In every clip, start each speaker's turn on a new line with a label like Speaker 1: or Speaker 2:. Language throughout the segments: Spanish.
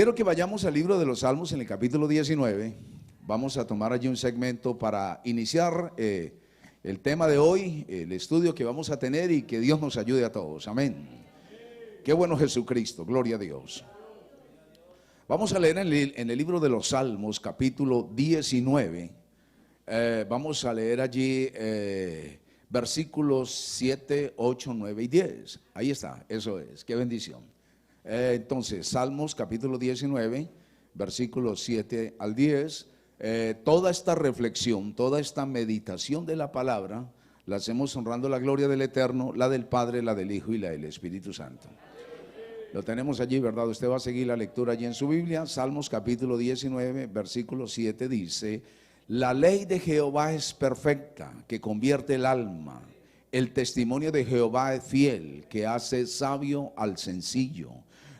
Speaker 1: Quiero que vayamos al libro de los Salmos en el capítulo 19. Vamos a tomar allí un segmento para iniciar el tema de hoy, el estudio que vamos a tener, y que Dios nos ayude a todos. Amén. Qué bueno Jesucristo, gloria a Dios. Vamos a leer en el libro de los Salmos, capítulo 19. Vamos a leer allí versículos 7, 8, 9 y 10. Ahí está, eso es, qué bendición. Entonces, Salmos capítulo 19, versículos 7 al 10. Toda esta reflexión, toda esta meditación de la palabra, la hacemos honrando la gloria del Eterno, la del Padre, la del Hijo y la del Espíritu Santo. Lo tenemos allí, ¿verdad? Usted va a seguir la lectura allí en su Biblia. Salmos capítulo 19, versículo 7 dice: la ley de Jehová es perfecta, que convierte el alma. El testimonio de Jehová es fiel, que hace sabio al sencillo.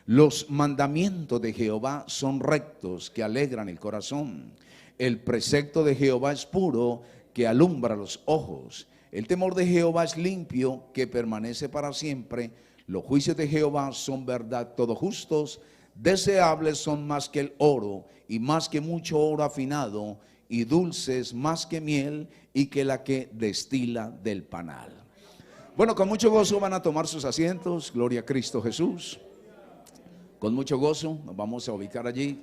Speaker 1: Los mandamientos de Jehová son rectos, que alegran el corazón. El precepto de Jehová es puro, que alumbra los ojos. El temor de Jehová es limpio, que permanece para siempre. Los juicios de Jehová son verdad, todos justos. Deseables son más que el oro, y más que mucho oro afinado, y dulces más que miel, y que la que destila del panal. Bueno, con mucho gozo van a tomar sus asientos. Gloria a Cristo Jesús. Con mucho gozo nos vamos a ubicar allí.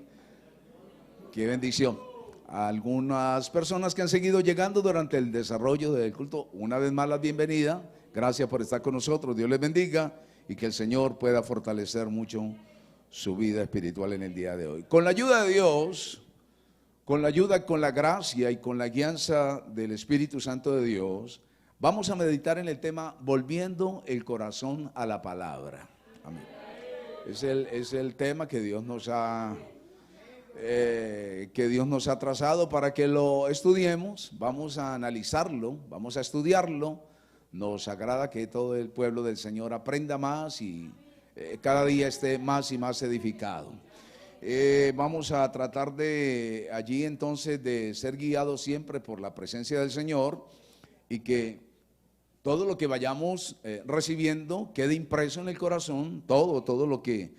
Speaker 1: Qué bendición. Algunas personas que han seguido llegando durante el desarrollo del culto, una vez más la bienvenida. Gracias por estar con nosotros. Dios les bendiga y que el Señor pueda fortalecer mucho su vida espiritual en el día de hoy. Con la ayuda de Dios, con la ayuda, con la gracia y con la guianza del Espíritu Santo de Dios, vamos a meditar en el tema volviendo el corazón a la palabra. Amén. Es el tema que Dios nos ha trazado para que lo estudiemos. Vamos a analizarlo, vamos a estudiarlo. Nos agrada que todo el pueblo del Señor aprenda más y cada día esté más y más edificado. Vamos a tratar de allí entonces de ser guiados siempre por la presencia del Señor, y que todo lo que vayamos recibiendo quede impreso en el corazón. Todo lo que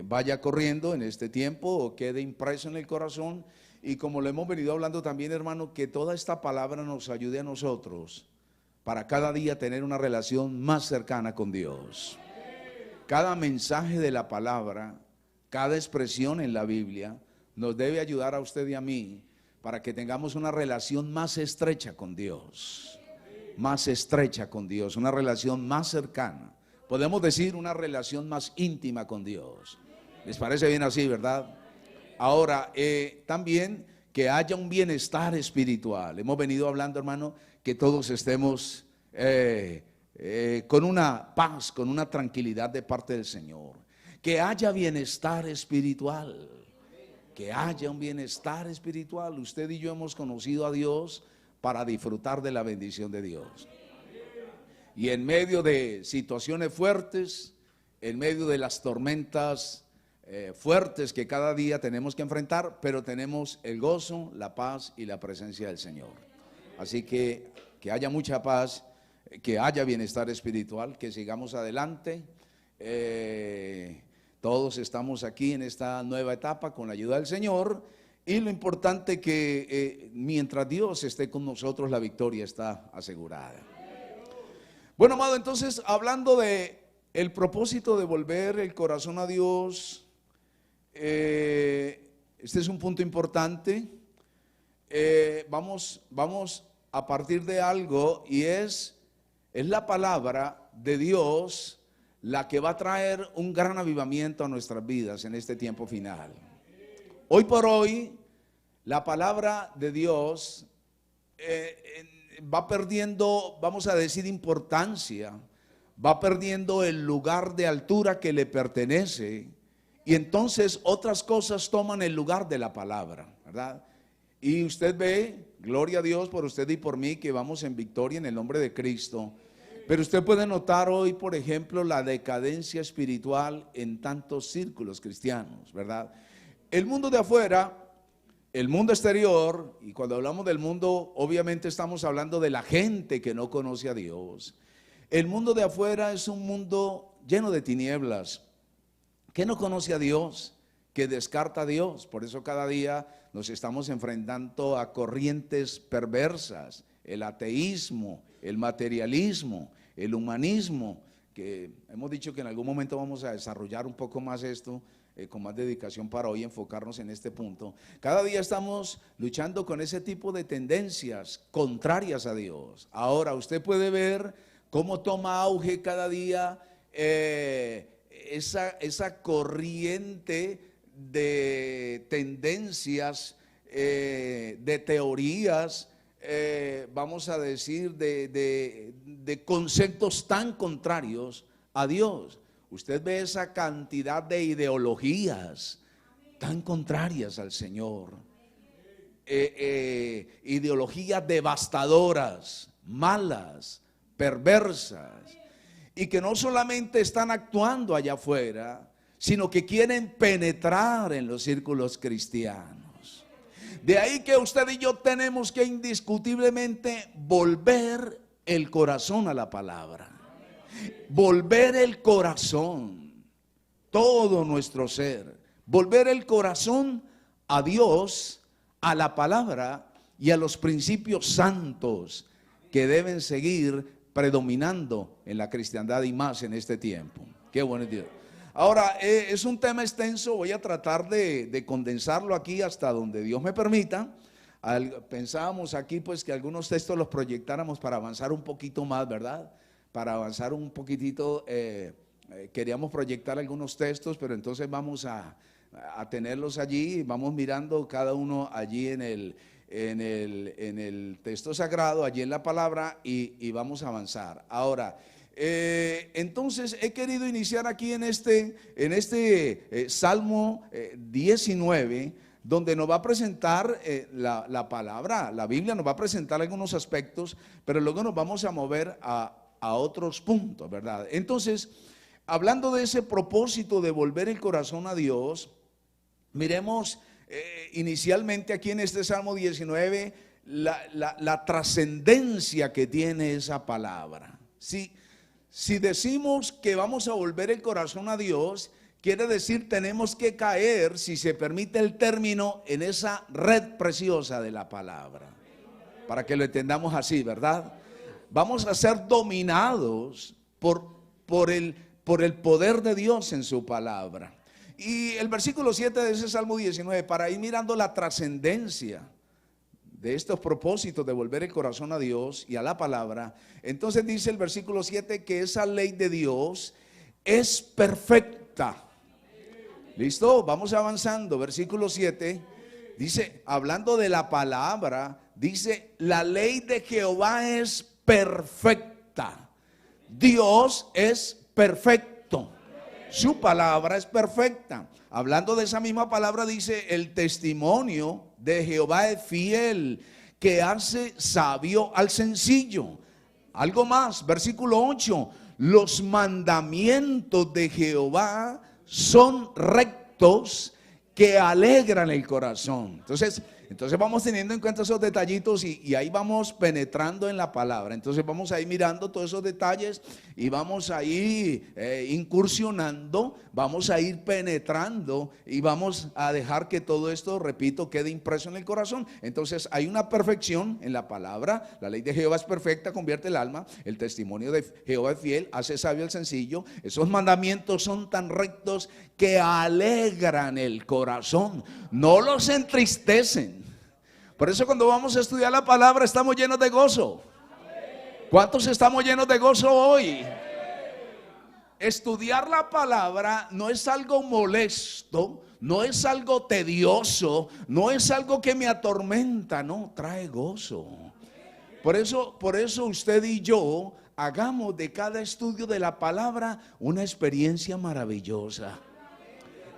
Speaker 1: vaya corriendo en este tiempo quede impreso en el corazón. Y como lo hemos venido hablando también, hermano, que toda esta palabra nos ayude a nosotros para cada día tener una relación más cercana con Dios. Cada mensaje de la palabra, cada expresión en la Biblia nos debe ayudar a usted y a mí para que tengamos una relación más estrecha con Dios. Más estrecha con Dios, una relación más cercana. Podemos decir una relación más íntima con Dios. ¿Les parece bien así, verdad? Ahora, también que haya un bienestar espiritual. Hemos venido hablando, hermano, que todos estemos con una paz, con una tranquilidad de parte del Señor. Que haya bienestar espiritual. Que haya un bienestar espiritual. Usted y yo hemos conocido a Dios para disfrutar de la bendición de Dios. Y en medio de situaciones fuertes, en medio de las tormentas fuertes que cada día tenemos que enfrentar, pero tenemos el gozo, la paz y la presencia del Señor. Así que haya mucha paz, que haya bienestar espiritual, que sigamos adelante. Todos estamos aquí en esta nueva etapa con la ayuda del Señor. Y lo importante que mientras Dios esté con nosotros, la victoria está asegurada. Bueno, amado, entonces hablando de el propósito de volver el corazón a Dios, este es un punto importante. Vamos a partir de algo, y es la palabra de Dios la que va a traer un gran avivamiento a nuestras vidas en este tiempo final. Hoy por hoy, la palabra de Dios va perdiendo, vamos a decir, importancia, va perdiendo el lugar de altura que le pertenece, y entonces otras cosas toman el lugar de la palabra, ¿verdad? Y usted ve, gloria a Dios por usted y por mí, que vamos en victoria en el nombre de Cristo. Pero usted puede notar hoy, por ejemplo, la decadencia espiritual en tantos círculos cristianos, ¿verdad? El mundo de afuera, el mundo exterior, y cuando hablamos del mundo, obviamente estamos hablando de la gente que no conoce a Dios. El mundo de afuera es un mundo lleno de tinieblas, que no conoce a Dios, que descarta a Dios. Por eso cada día nos estamos enfrentando a corrientes perversas, el ateísmo, el materialismo, el humanismo, que hemos dicho que en algún momento vamos a desarrollar un poco más esto, con más dedicación para hoy enfocarnos en este punto. Cada día estamos luchando con ese tipo de tendencias contrarias a Dios. Ahora usted puede ver cómo toma auge cada día esa corriente de tendencias, de teorías, vamos a decir, de conceptos tan contrarios a Dios. Usted ve esa cantidad de ideologías tan contrarias al Señor, ideologías devastadoras, malas, perversas, y que no solamente están actuando allá afuera, sino que quieren penetrar en los círculos cristianos. De ahí que usted y yo tenemos que indiscutiblemente volver el corazón a la palabra. Volver el corazón, todo nuestro ser, volver el corazón a Dios, a la palabra y a los principios santos que deben seguir predominando en la cristiandad y más en este tiempo. Qué bueno es Dios. Ahora, es un tema extenso, voy a tratar de condensarlo aquí hasta donde Dios me permita. Pensábamos aquí pues que algunos textos los proyectáramos para avanzar un poquito más, ¿verdad? Para avanzar un poquitito, queríamos proyectar algunos textos, pero entonces vamos a tenerlos allí, vamos mirando cada uno allí en el texto sagrado, allí en la palabra, y vamos a avanzar. Ahora, entonces he querido iniciar aquí en este Salmo 19, donde nos va a presentar la palabra, la Biblia nos va a presentar algunos aspectos, pero luego nos vamos a mover a otros puntos, ¿verdad? Entonces, hablando de ese propósito de volver el corazón a Dios, miremos inicialmente aquí en este Salmo 19 la trascendencia que tiene esa palabra. Si decimos que vamos a volver el corazón a Dios, quiere decir tenemos que caer, si se permite el término, en esa red preciosa de la palabra, para que lo entendamos así, ¿verdad? Vamos a ser dominados por el poder de Dios en su palabra. Y el versículo 7 de ese Salmo 19, para ir mirando la trascendencia de estos propósitos de volver el corazón a Dios y a la palabra, entonces dice el versículo 7 que esa ley de Dios es perfecta. ¿Listo? Vamos avanzando. Versículo 7 dice, hablando de la palabra, dice, la ley de Jehová es perfecta. Dios es perfecto. Su palabra es perfecta. Hablando de esa misma palabra dice, el testimonio de Jehová es fiel, que hace sabio al sencillo. Algo más, versículo 8, los mandamientos de Jehová son rectos, que alegran el corazón. Entonces vamos teniendo en cuenta esos detallitos y ahí vamos penetrando en la palabra. Entonces vamos a ir mirando todos esos detalles y vamos a ir incursionando, vamos a ir penetrando y vamos a dejar que todo esto, repito, quede impreso en el corazón. Entonces hay una perfección en la palabra. La ley de Jehová es perfecta, convierte el alma. El testimonio de Jehová es fiel, hace sabio al sencillo. Esos mandamientos son tan rectos que alegran el corazón, no los entristecen. Por eso cuando vamos a estudiar la palabra estamos llenos de gozo. ¿Cuántos estamos llenos de gozo hoy? Estudiar la palabra no es algo molesto, no es algo tedioso, no es algo que me atormenta, no, trae gozo. Por eso usted y yo hagamos de cada estudio de la palabra una experiencia maravillosa.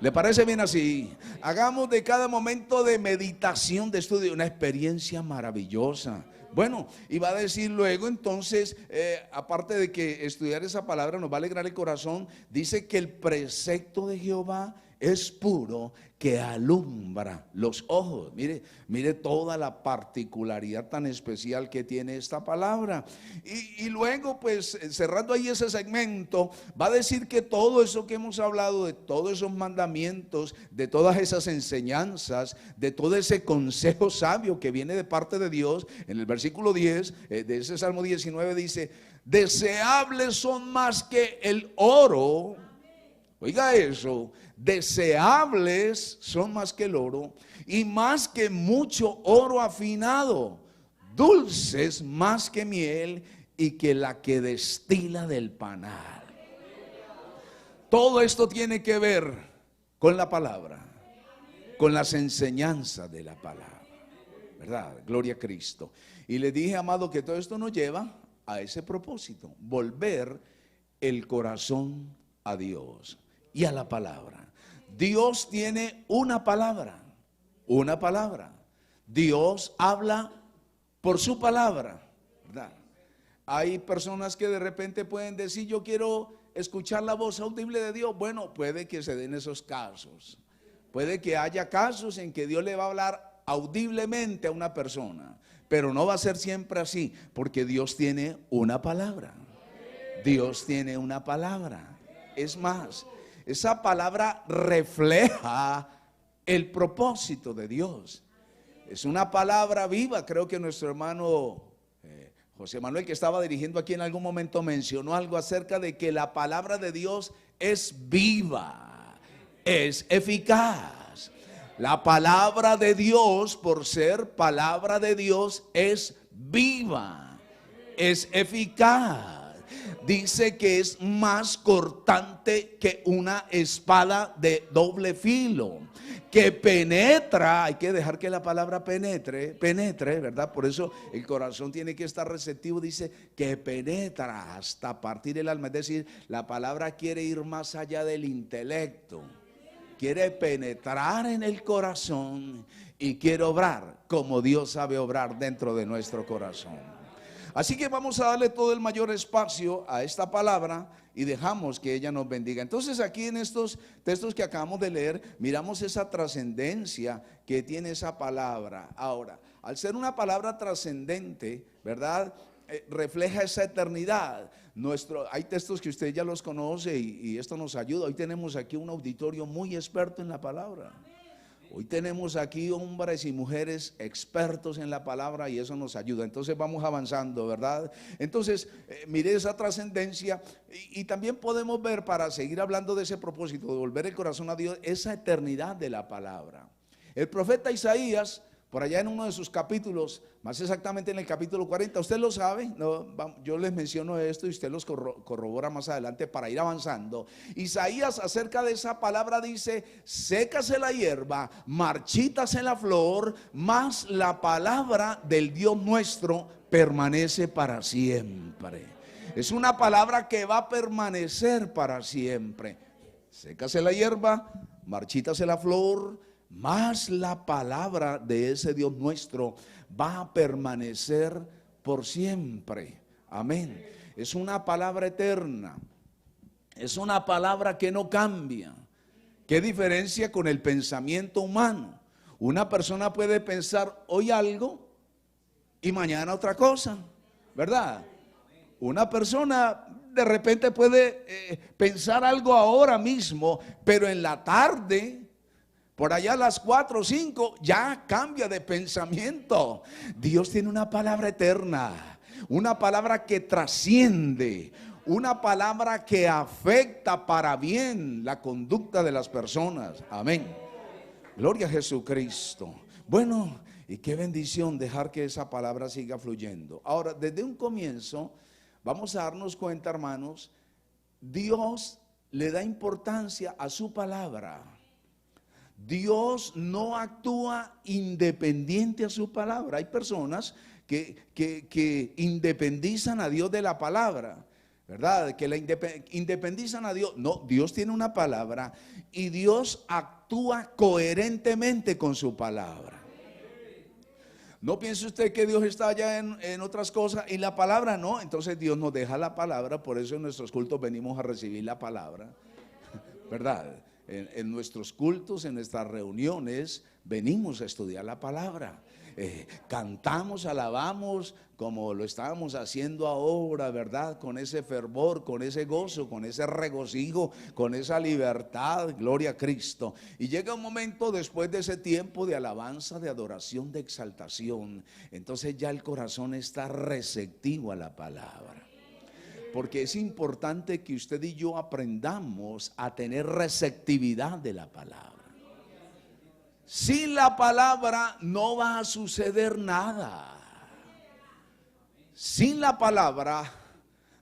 Speaker 1: ¿Le parece bien así? Hagamos de cada momento de meditación, de estudio, una experiencia maravillosa. Bueno, y va a decir luego entonces, aparte de que estudiar esa palabra nos va a alegrar el corazón, dice que el precepto de Jehová es puro, que alumbra los ojos. Mire, mire toda la particularidad tan especial que tiene esta palabra. Y luego, pues, cerrando ahí ese segmento, va a decir que todo eso que hemos hablado, de todos esos mandamientos, de todas esas enseñanzas, de todo ese consejo sabio que viene de parte de Dios, en el versículo 10 de ese Salmo 19 dice: deseables son más que el oro. Oiga eso, deseables son más que el oro, y más que mucho oro afinado, dulces más que miel y que la que destila del panal. Todo esto tiene que ver con la palabra, con las enseñanzas de la palabra, ¿verdad? Gloria a Cristo. Y le dije, amado, que todo esto nos lleva a ese propósito: volver el corazón a Dios y a la palabra. Dios tiene una palabra, una palabra. Dios habla por su palabra, ¿verdad? Hay personas que de repente pueden decir: yo quiero escuchar la voz audible de Dios. Bueno, puede que se den esos casos. Puede que haya casos en que Dios le va a hablar audiblemente a una persona, pero no va a ser siempre así, porque Dios tiene una palabra. Dios tiene una palabra. Es más, esa palabra refleja el propósito de Dios. Es una palabra viva. Creo que nuestro hermano José Manuel, que estaba dirigiendo aquí, en algún momento mencionó algo acerca de que la palabra de Dios es viva, es eficaz. La palabra de Dios, por ser palabra de Dios, es viva, es eficaz. Dice que es más cortante que una espada de doble filo, que penetra. Hay que dejar que la palabra penetre, ¿verdad? Por eso el corazón tiene que estar receptivo. Dice que penetra hasta partir el alma. Es decir, la palabra quiere ir más allá del intelecto, quiere penetrar en el corazón y quiere obrar como Dios sabe obrar dentro de nuestro corazón. Así que vamos a darle todo el mayor espacio a esta palabra y dejamos que ella nos bendiga. Entonces, aquí en estos textos que acabamos de leer, miramos esa trascendencia que tiene esa palabra. Ahora, al ser una palabra trascendente, ¿verdad? Refleja esa eternidad. Hay textos que usted ya los conoce y esto nos ayuda. Hoy tenemos aquí un auditorio muy experto en la palabra. Hoy tenemos aquí hombres y mujeres expertos en la palabra y eso nos ayuda. Entonces vamos avanzando, ¿verdad? Entonces, mire esa trascendencia y también podemos ver, para seguir hablando de ese propósito, de volver el corazón a Dios, esa eternidad de la palabra. El profeta Isaías, por allá en uno de sus capítulos, más exactamente en el capítulo 40, usted lo sabe, no, yo les menciono esto y usted los corrobora más adelante para ir avanzando. Isaías, acerca de esa palabra, dice: sécase la hierba, marchítase la flor, mas la palabra del Dios nuestro permanece para siempre. Es una palabra que va a permanecer para siempre. Sécase la hierba, marchítase la flor, mas la palabra de ese Dios nuestro va a permanecer por siempre. Amén. Es una palabra eterna. Es una palabra que no cambia. ¿Qué diferencia con el pensamiento humano? Una persona puede pensar hoy algo y mañana otra cosa, ¿verdad? Una persona de repente puede pensar algo ahora mismo, pero en la tarde, por allá a las 4 o 5, ya cambia de pensamiento. Dios tiene una palabra eterna, una palabra que trasciende, una palabra que afecta para bien la conducta de las personas. Amén. Gloria a Jesucristo. Bueno, y qué bendición dejar que esa palabra siga fluyendo. Ahora, desde un comienzo, vamos a darnos cuenta, hermanos, Dios le da importancia a su palabra. Dios no actúa independiente a su palabra. Hay personas que independizan a Dios de la palabra, ¿verdad? Que la independizan a Dios. No, Dios tiene una palabra y Dios actúa coherentemente con su palabra. No piense usted que Dios está allá en otras cosas y la palabra no. Entonces Dios nos deja la palabra. Por eso en nuestros cultos venimos a recibir la palabra, ¿verdad? en nuestros cultos, en nuestras reuniones, venimos a estudiar la palabra. Cantamos, alabamos como lo estábamos haciendo ahora, ¿verdad? Con ese fervor, con ese gozo, con ese regocijo, con esa libertad, gloria a Cristo. Y llega un momento después de ese tiempo de alabanza, de adoración, de exaltación, entonces ya el corazón está receptivo a la palabra. Porque es importante que usted y yo aprendamos a tener receptividad de la palabra. Sin la palabra no va a suceder nada. Sin la palabra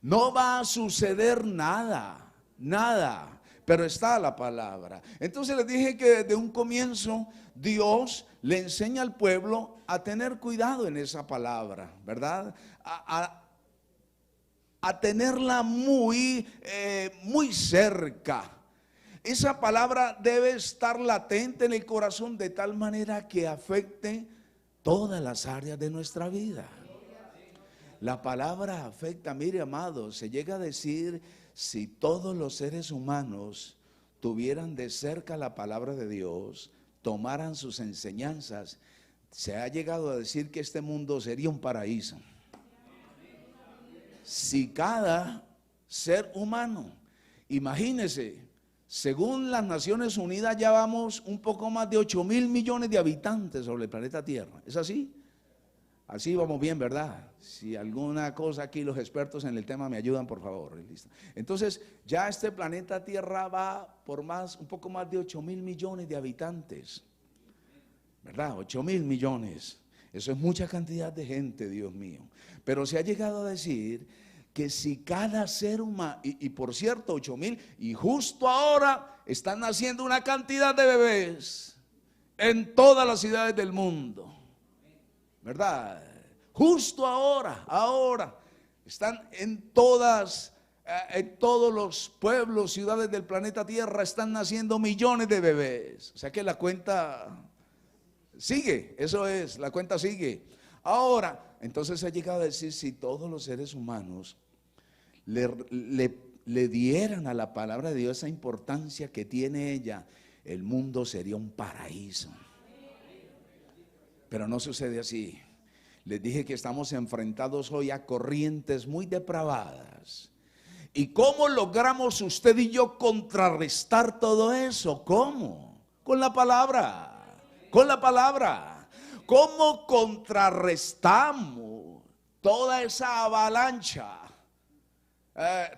Speaker 1: no va a suceder nada, nada. Pero está la palabra. Entonces les dije que desde un comienzo Dios le enseña al pueblo a tener cuidado en esa palabra, ¿verdad? A tenerla muy cerca. Esa palabra debe estar latente en el corazón de tal manera que afecte todas las áreas de nuestra vida. La palabra afecta, mire amado, se llega a decir, si todos los seres humanos tuvieran de cerca la palabra de Dios, tomaran sus enseñanzas, se ha llegado a decir que este mundo sería un paraíso. Si cada ser humano, imagínese, según las Naciones Unidas ya vamos un poco más de 8.000 millones de habitantes sobre el planeta Tierra. ¿Es así? Así vamos bien, ¿verdad? Si alguna cosa aquí los expertos en el tema me ayudan, por favor. ¿Listo? Entonces ya este planeta Tierra va por un poco más de 8.000 millones de habitantes, ¿verdad? 8.000 millones. Eso es mucha cantidad de gente, Dios mío. Pero se ha llegado a decir que si cada ser humano, y por cierto 8.000, y justo ahora están naciendo una cantidad de bebés en todas las ciudades del mundo, ¿verdad? Justo ahora están en todos los pueblos, ciudades del planeta Tierra, están naciendo millones de bebés. O sea que la cuenta sigue, eso es, la cuenta sigue. Ahora, entonces se ha llegado a decir, si todos los seres humanos le dieran a la palabra de Dios esa importancia que tiene ella, el mundo sería un paraíso. Pero no sucede así. Les dije que estamos enfrentados hoy a corrientes muy depravadas. ¿Y cómo logramos usted y yo contrarrestar todo eso? ¿Cómo? Con la palabra. Con la palabra. ¿Cómo contrarrestamos toda esa avalancha?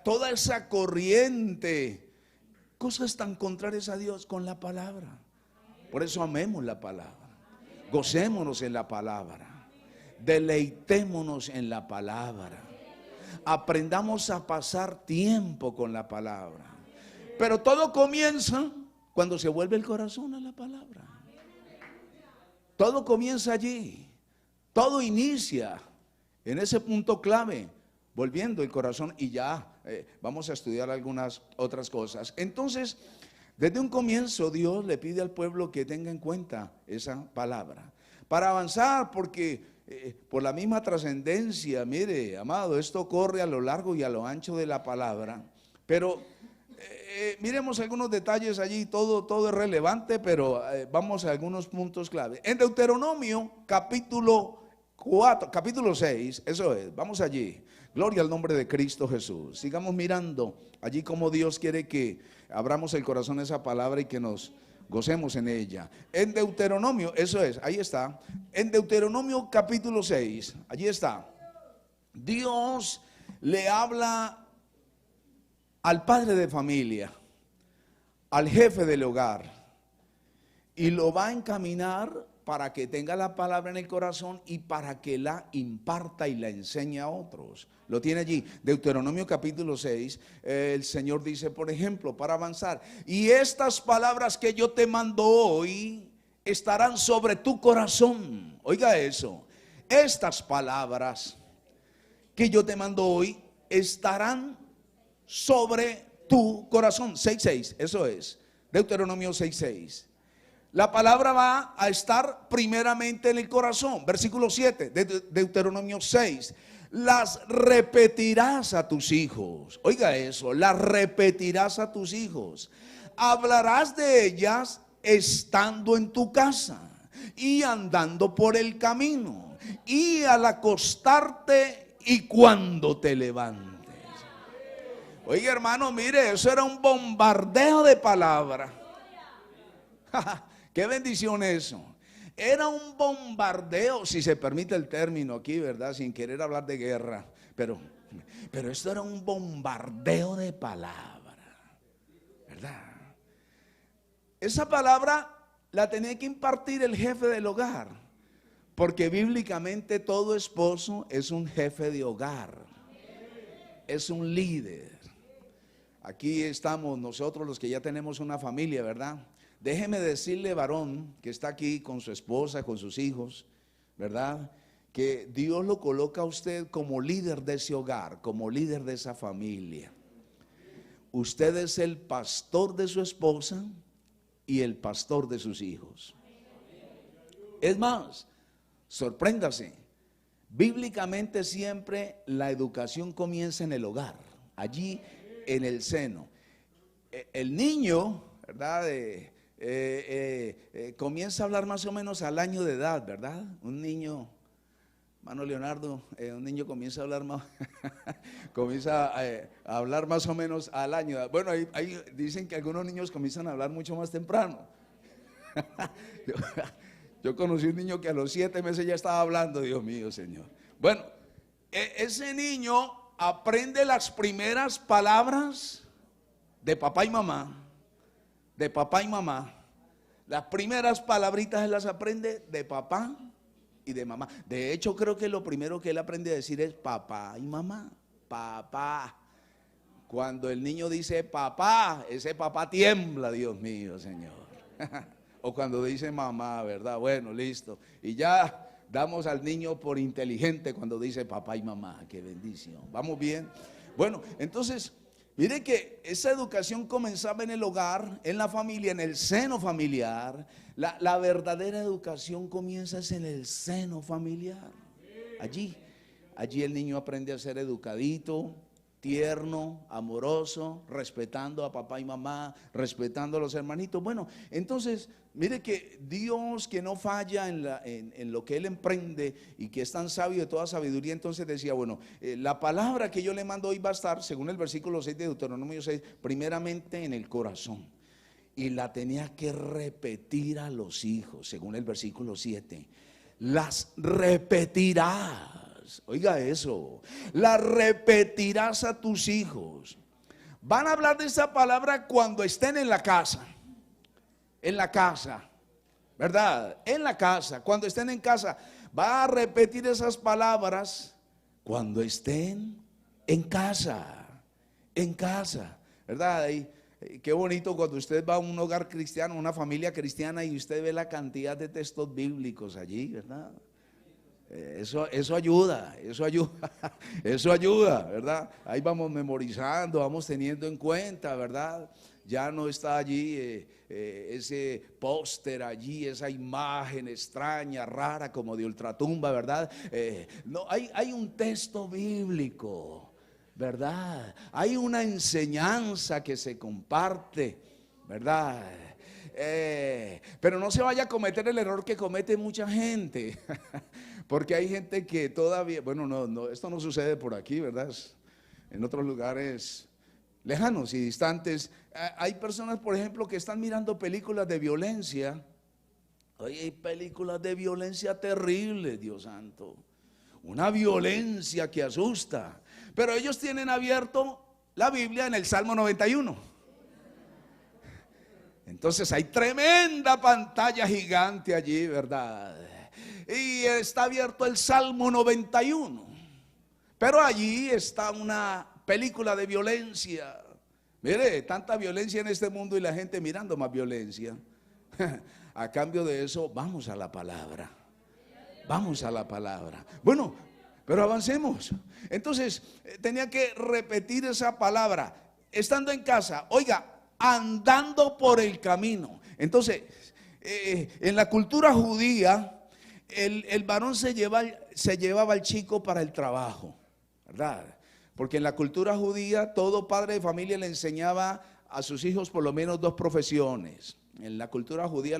Speaker 1: Toda esa corriente, cosas tan contrarias a Dios, con la palabra. Por eso amemos la palabra, gocémonos en la palabra, deleitémonos en la palabra, aprendamos a pasar tiempo con la palabra. Pero todo comienza cuando se vuelve el corazón a la palabra. Todo comienza allí, todo inicia en ese punto clave, volviendo el corazón, y ya vamos a estudiar algunas otras cosas. Entonces, desde un comienzo Dios le pide al pueblo que tenga en cuenta esa palabra para avanzar, porque por la misma trascendencia, mire, amado, esto corre a lo largo y a lo ancho de la palabra. Pero miremos algunos detalles allí, todo es relevante, pero vamos a algunos puntos clave. En Deuteronomio capítulo 6, eso es, vamos allí. Gloria al nombre de Cristo Jesús. Sigamos mirando allí como Dios quiere que abramos el corazón a esa palabra y que nos gocemos en ella. En Deuteronomio, eso es, ahí está. En Deuteronomio capítulo 6, allí está. Dios le habla al padre de familia, al jefe del hogar, y lo va a encaminar para que tenga la palabra en el corazón y para que la imparta y la enseñe a otros. Lo tiene allí, Deuteronomio capítulo 6, el Señor dice, por ejemplo, para avanzar, y estas palabras que yo te mando hoy estarán sobre tu corazón. Oiga eso, estas palabras que yo te mando hoy estarán sobre tu corazón. 6:6, eso es, Deuteronomio 6:6. La palabra va a estar primeramente en el corazón. Versículo 7 de Deuteronomio 6. Las repetirás a tus hijos. Oiga eso, las repetirás a tus hijos. hablarás de ellas estando en tu casa y andando por el camino y al acostarte y cuando te levantes. Oiga, hermano, mire, eso era un bombardeo de palabras. Qué bendición eso. Era un bombardeo, si se permite el término aquí, ¿verdad? Sin querer hablar de guerra. Pero esto era un bombardeo de palabras, ¿verdad? Esa palabra la tenía que impartir el jefe del hogar, porque bíblicamente todo esposo es un jefe de hogar, es un líder. Aquí estamos nosotros los que ya tenemos una familia, ¿verdad? Déjeme decirle, varón, que está aquí con su esposa, con sus hijos, ¿verdad? Que Dios lo coloca a usted como líder de ese hogar, como líder de esa familia. Usted es el pastor de su esposa y el pastor de sus hijos. Es más, sorpréndase, bíblicamente siempre la educación comienza en el hogar, allí en el seno. El niño, ¿verdad? Comienza a hablar más o menos al año de edad, ¿verdad? Un niño, hermano Leonardo, un niño comienza a hablar más, comienza a hablar más o menos al año. Bueno, ahí dicen que algunos niños comienzan a hablar mucho más temprano. Yo conocí un niño que a los 7 meses ya estaba hablando, Dios mío, Señor. Bueno, ese niño aprende las primeras palabras de papá y mamá. De papá y mamá. Las primeras palabritas él las aprende de papá y de mamá. De hecho, creo que lo primero que él aprende a decir es papá y mamá. Papá. Cuando el niño dice papá, ese papá tiembla, Dios mío, Señor. O cuando dice mamá, ¿verdad? Bueno, listo. Y ya damos al niño por inteligente cuando dice papá y mamá. Qué bendición. ¿Vamos bien? Bueno, entonces, mire que esa educación comenzaba en el hogar, en la familia, en el seno familiar. La verdadera educación comienza en el seno familiar. Allí el niño aprende a ser educadito, tierno, amoroso, respetando a papá y mamá, respetando a los hermanitos. Bueno, entonces, mire que Dios, que no falla en lo que Él emprende y que es tan sabio de toda sabiduría, entonces decía, bueno, la palabra que yo le mando hoy va a estar, según el versículo 6 de Deuteronomio 6, primeramente en el corazón. Y la tenía que repetir a los hijos, según el versículo 7. Las repetirás. Oiga eso, la repetirás a tus hijos. Van a hablar de esa palabra cuando estén en la casa. En la casa, ¿verdad? En la casa, cuando estén en casa. Va a repetir esas palabras cuando estén en casa. En casa, ¿verdad? Y qué bonito cuando usted va a un hogar cristiano, una familia cristiana, y usted ve la cantidad de textos bíblicos allí, ¿verdad? Eso ayuda, eso ayuda, ¿verdad? Ahí vamos memorizando, vamos teniendo en cuenta, ¿verdad? Ya no está allí ese póster allí, esa imagen extraña, rara, como de ultratumba, ¿verdad? No, hay un texto bíblico, ¿verdad? Hay una enseñanza que se comparte, ¿verdad? Pero no se vaya a cometer el error que comete mucha gente. Porque hay gente que todavía, bueno, no, esto no sucede por aquí, ¿verdad? En otros lugares lejanos y distantes. Hay personas, por ejemplo, que están mirando películas de violencia. Oye, hay películas de violencia terribles, Dios santo. Una violencia que asusta. Pero ellos tienen abierto la Biblia en el Salmo 91. Entonces hay tremenda pantalla gigante allí, ¿verdad? Y está abierto el Salmo 91. Pero allí está una película de violencia. Mire, tanta violencia en este mundo y la gente mirando más violencia. A cambio de eso, vamos a la palabra. Vamos a la palabra. Bueno, pero avancemos. Entonces, tenía que repetir esa palabra. Estando en casa, oiga, andando por el camino. Entonces, en la cultura judía, el varón se llevaba al chico para el trabajo, ¿verdad? Porque en la cultura judía todo padre de familia le enseñaba a sus hijos por lo menos 2 profesiones. En la cultura judía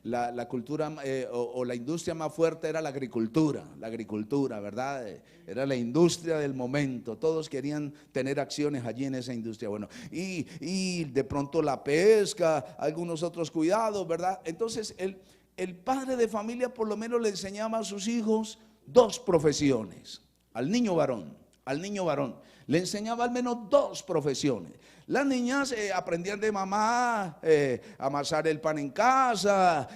Speaker 1: la cultura o la industria más fuerte era la agricultura, ¿verdad? Era la industria del momento, todos querían tener acciones allí en esa industria. Bueno, y de pronto la pesca, algunos otros cuidados, ¿verdad? Entonces el padre de familia por lo menos le enseñaba a sus hijos 2 profesiones, al niño varón, le enseñaba al menos 2 profesiones. Las niñas aprendían de mamá, amasar el pan en casa,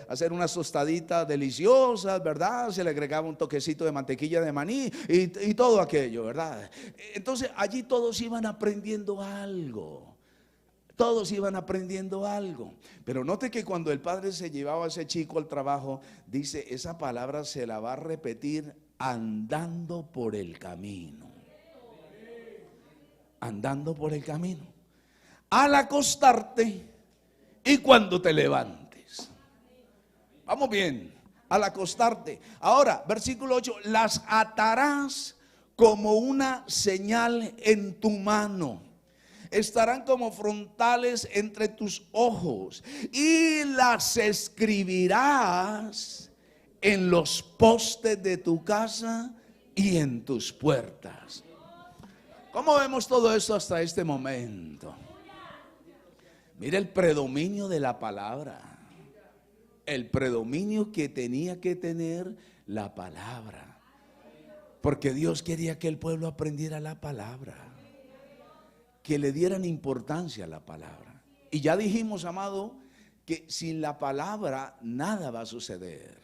Speaker 1: hacer unas tostaditas deliciosas, ¿verdad? Se le agregaba un toquecito de mantequilla de maní y todo aquello, ¿verdad? Entonces allí todos iban aprendiendo algo. Pero note que cuando el padre se llevaba a ese chico al trabajo, dice, esa palabra se la va a repetir andando por el camino. Andando por el camino, al acostarte y cuando te levantes. Vamos bien, al acostarte. Ahora, versículo 8, las atarás como una señal en tu mano. Estarán como frontales entre tus ojos y las escribirás en los postes de tu casa y en tus puertas. ¿Cómo vemos todo esto hasta este momento? Mira el predominio de la palabra, el predominio que tenía que tener la palabra, porque Dios quería que el pueblo aprendiera la palabra, que le dieran importancia a la palabra. Y ya dijimos, amado, que sin la palabra nada va a suceder.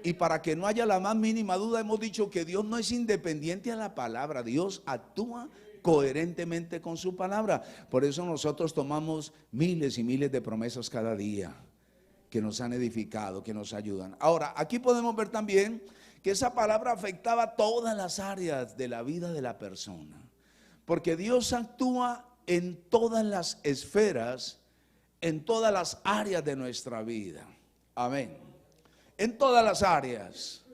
Speaker 1: Y para que no haya la más mínima duda, hemos dicho que Dios no es independiente a la palabra. Dios actúa coherentemente con su palabra. Por eso nosotros tomamos miles y miles de promesas cada día que nos han edificado, que nos ayudan. Ahora, aquí podemos ver también que esa palabra afectaba todas las áreas de la vida de la persona. Porque Dios actúa en todas las esferas, en todas las áreas de nuestra vida. Amén. En todas las áreas.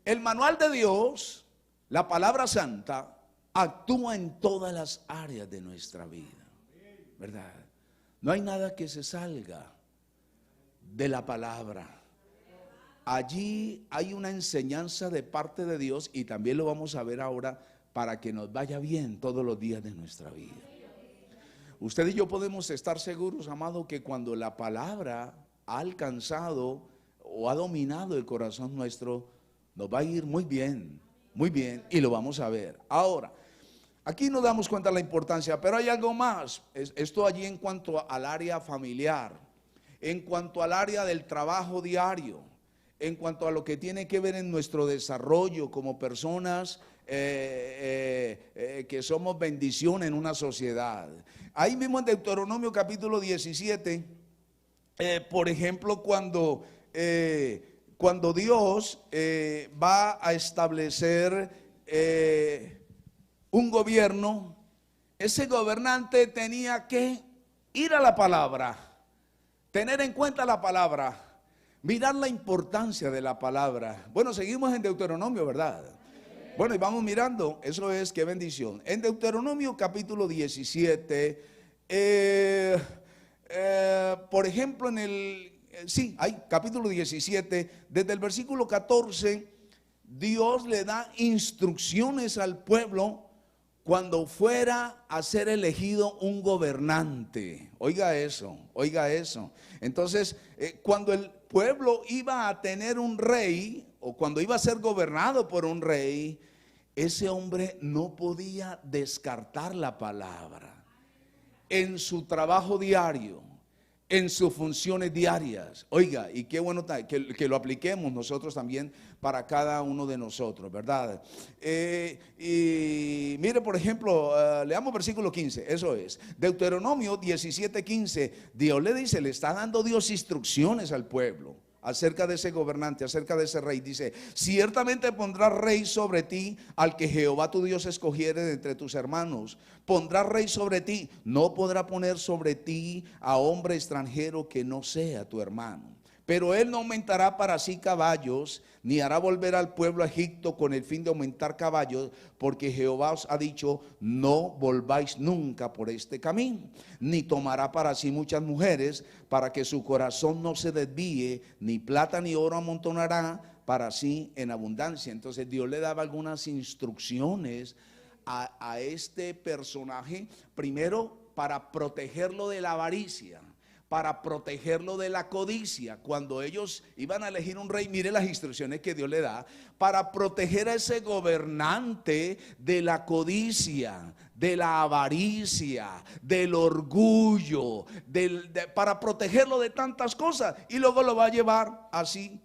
Speaker 1: El manual de Dios, la palabra santa, actúa en todas las áreas de nuestra vida, ¿verdad? No hay nada que se salga de la palabra. Allí hay una enseñanza de parte de Dios y también lo vamos a ver ahora para que nos vaya bien todos los días de nuestra vida. Usted y yo podemos estar seguros, amado, que cuando la palabra ha alcanzado o ha dominado el corazón nuestro, nos va a ir muy bien, y lo vamos a ver. Ahora, aquí nos damos cuenta de la importancia, pero hay algo más. Esto allí en cuanto al área familiar, en cuanto al área del trabajo diario, en cuanto a lo que tiene que ver en nuestro desarrollo como personas que somos bendición en una sociedad. Ahí mismo en Deuteronomio capítulo 17, por ejemplo, cuando Dios va a establecer un gobierno, ese gobernante tenía que ir a la palabra, tener en cuenta la palabra, mirar la importancia de la palabra. Bueno, seguimos en Deuteronomio, ¿verdad? Bueno, y vamos mirando, eso es, qué bendición. En Deuteronomio capítulo 17, por ejemplo, capítulo 17, desde el versículo 14, Dios le da instrucciones al pueblo cuando fuera a ser elegido un gobernante. Oiga eso. Entonces, cuando el pueblo iba a tener un rey, o cuando iba a ser gobernado por un rey, ese hombre no podía descartar la palabra en su trabajo diario, en sus funciones diarias. Oiga, y qué bueno que lo apliquemos nosotros también para cada uno de nosotros, ¿verdad? Y mire, por ejemplo, leamos versículo 15, eso es, Deuteronomio 17:15, Dios le dice, le está dando Dios instrucciones al pueblo acerca de ese gobernante, acerca de ese rey. Dice, ciertamente pondrá rey sobre ti al que Jehová tu Dios escogiere de entre tus hermanos. Pondrá rey sobre ti, no podrá poner sobre ti a hombre extranjero que no sea tu hermano. Pero él no aumentará para sí caballos, ni hará volver al pueblo a Egipto con el fin de aumentar caballos, porque Jehová os ha dicho, no volváis nunca por este camino. Ni tomará para sí muchas mujeres, para que su corazón no se desvíe, ni plata ni oro amontonará para sí en abundancia. Entonces Dios le daba algunas instrucciones a este personaje, primero para protegerlo de la avaricia, para protegerlo de la codicia. Cuando ellos iban a elegir un rey, mire las instrucciones que Dios le da, para proteger a ese gobernante de la codicia, de la avaricia, del orgullo, para protegerlo de tantas cosas. Y luego lo va a llevar así,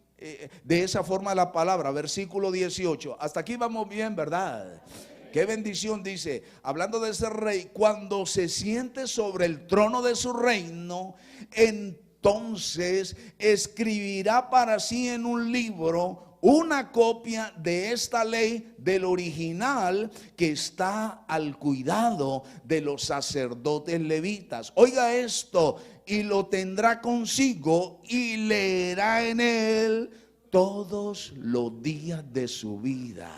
Speaker 1: de esa forma la palabra, versículo 18. Hasta aquí vamos bien, ¿verdad? Qué bendición, dice, hablando de ese rey, cuando se siente sobre el trono de su reino, entonces escribirá para sí en un libro una copia de esta ley del original que está al cuidado de los sacerdotes levitas. Oiga esto, y lo tendrá consigo y leerá en él todos los días de su vida,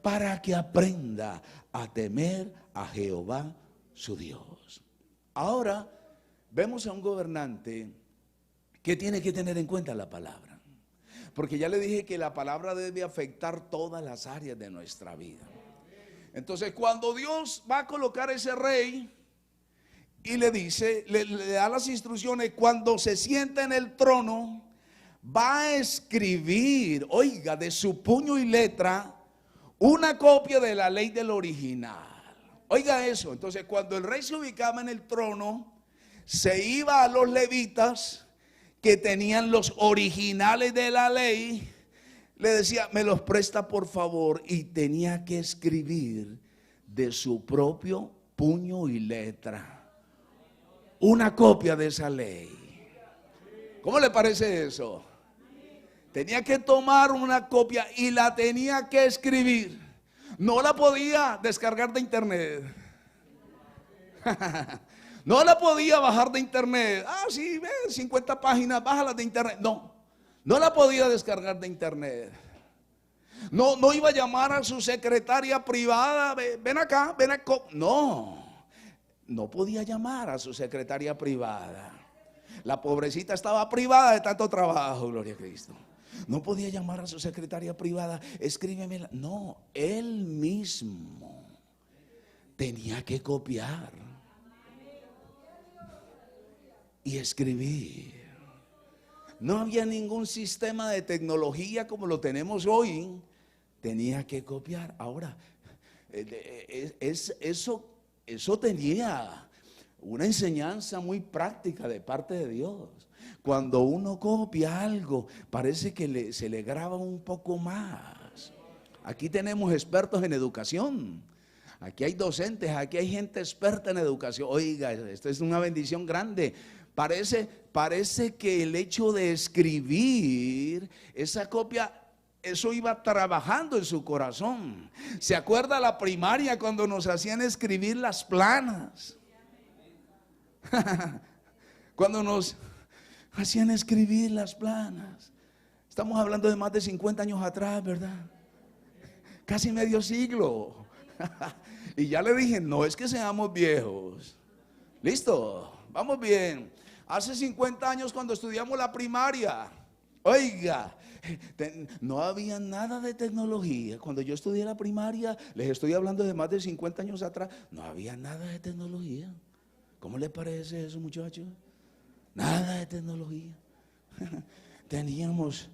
Speaker 1: para que aprenda a temer a Jehová su Dios. Ahora vemos a un gobernante que tiene que tener en cuenta la palabra, porque ya le dije que la palabra debe afectar todas las áreas de nuestra vida. Entonces, cuando Dios va a colocar ese rey y le dice, le da las instrucciones, cuando se sienta en el trono, va a escribir, oiga, de su puño y letra, una copia de la ley del original. Oiga eso. Entonces, cuando el rey se ubicaba en el trono, se iba a los levitas que tenían los originales de la ley, le decía, me los presta por favor, y tenía que escribir de su propio puño y letra una copia de esa ley. ¿Cómo le parece eso? Tenía que tomar una copia y la tenía que escribir. No la podía descargar de internet. No la podía bajar de internet. Ah, sí, ve, 50 páginas, bájalas de internet. No, no la podía descargar de internet. No iba a llamar a su secretaria privada, ven acá, ven acá. No podía llamar a su secretaria privada. La pobrecita estaba privada de tanto trabajo, gloria a Cristo. No podía llamar a su secretaria privada, escríbemela. No, él mismo tenía que copiar y escribir. No había ningún sistema de tecnología como lo tenemos hoy. Tenía que copiar. Ahora, eso tenía una enseñanza muy práctica de parte de Dios. Cuando uno copia algo, parece que se le graba un poco más. Aquí tenemos expertos en educación. Aquí hay docentes, aquí hay gente experta en educación. Oiga, esto es una bendición grande. Parece que el hecho de escribir esa copia, eso iba trabajando en su corazón. ¿Se acuerda la primaria cuando nos hacían escribir las planas? Cuando nos hacían escribir las planas. Estamos hablando de más de 50 años atrás, ¿verdad? Casi medio siglo. Y ya le dije, no es que seamos viejos. Listo, vamos bien. Hace 50 años cuando estudiamos la primaria, oiga, no había nada de tecnología. Cuando yo estudié la primaria, les estoy hablando de más de 50 años atrás, no había nada de tecnología. ¿Cómo les parece eso, muchachos? Nada de tecnología. Teníamos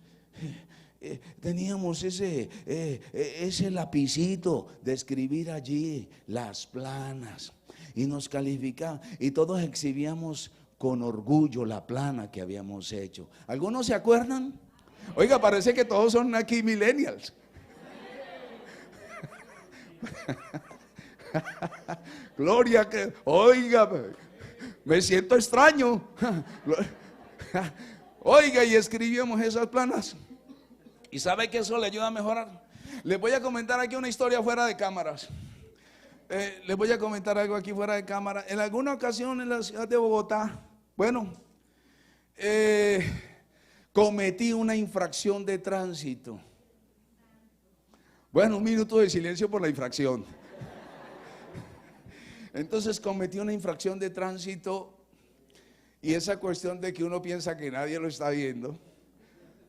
Speaker 1: ese lapicito de escribir allí las planas y nos calificaban y todos exhibíamos con orgullo la plana que habíamos hecho. ¿Algunos se acuerdan? Oiga, parece que todos son aquí millennials. Gloria que, oiga, me siento extraño. Oiga, y escribíamos esas planas. ¿Y sabe que eso le ayuda a mejorar? Les voy a comentar aquí una historia fuera de cámaras. Les voy a comentar algo aquí fuera de cámara. En alguna ocasión en la ciudad de Bogotá, bueno, cometí una infracción de tránsito. Bueno, un minuto de silencio por la infracción. Entonces cometí una infracción de tránsito y esa cuestión de que uno piensa que nadie lo está viendo,